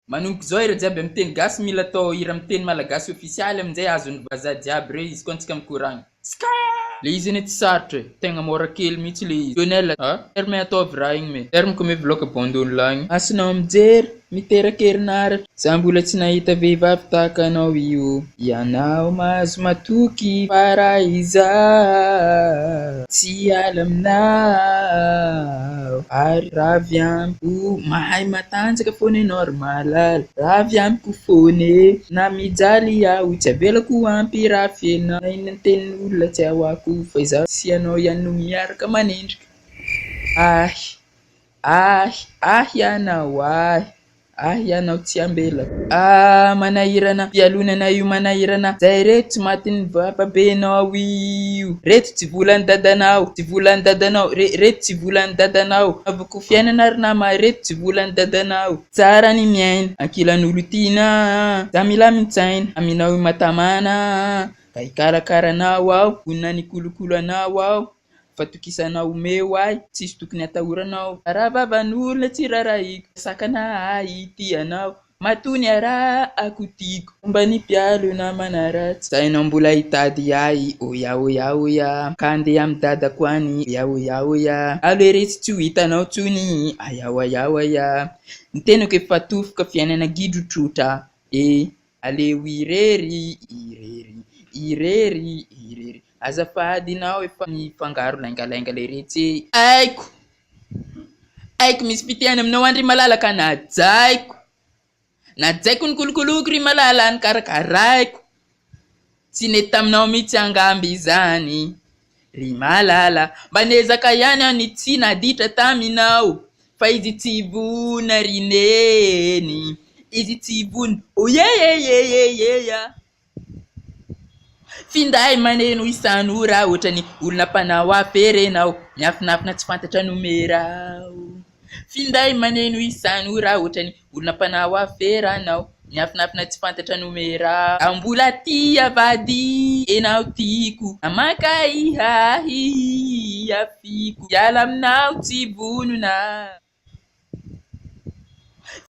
Manomboka zao ireo jiaby amin'ny teny gasy mila atao hira amin'ny teny malagasy ofisialy amin'izay azon'ny vazaha jiaby reo izy koa antsika mikoragna. Le izy anie tsy sarotra e, tegna mora kely mihitsy le izy. Lionel, terme ataovy raha igny me. Terme koa me vlog abandonne lahy igny. Asanao mijery, miteraka herinaratra. Za mbola tsy nahita vehivavy tahaka anao io. Ianao mahazo matoky faraiza, tsy ala aminao. Ary ravy amiko, mahay matanjaka foana enao ary mahalala. Ravy amiko foane, na mijaly aho tsy avelako ampy raha fienao. Na inona tenin'olona tsy ahoako, fa izaho sy anao ihany no miaraka manendrika. Ianao ianao tsy ambelako. Manahirana fialonana io manahirana. Zay reto tsy matin'ny vapabenao io. Reto tsy volan'ny dadanao, tsy volan'ny dadanao. Reto tsy volan'ny dadanao. Avako fiainana ary nama, reto tsy volan'ny dadanao. Tsara ny miaina, ankilan'olo tiana. Za mila mitsaina, aminao matamana. Ka ikarakaranao aho, vonina ny kolokolo anao aho. Fatokisanao meo ahy, tsisy tokony atahoranao. Raha vavan'olona tsy rarahiko, sakana ity anao. Matony araha ako tiako, fomba ny mpialo namana ratsy. Sainao mbola hitady ahy, oya. Ka andeha amin'ny dadako any, oya. Aloha resy tsy ho hitanao tsony, aya. Ny tenako efa tofoka fiainana gidro trotra. Aleo irery. Azafady nao efa mifangaro laingalenga le retsy. Aiko misy fitiana aminao andry malalaka najaiko ny kolokoloko ry malala ny karakaraiko. Tsy nety taminao mihitsy angamby izany ry malala. Mba nezaka ihany aho ny tsy naditra taminao, fa izy tsy vona ry neny. Izy tsy vona, oyeyeyeyeyeya. Finday maneno isan'ora ohatrany olona mpanao afera enao, miafinafina tsy fantatra numerao. Finday maneno isan'ora ohatrany olona mpanao afera anao, miafinafina tsy fantatra numerao. Ambola tia vady enao tiako, amaka ihahy afiko. Iala aminao tsy vonona.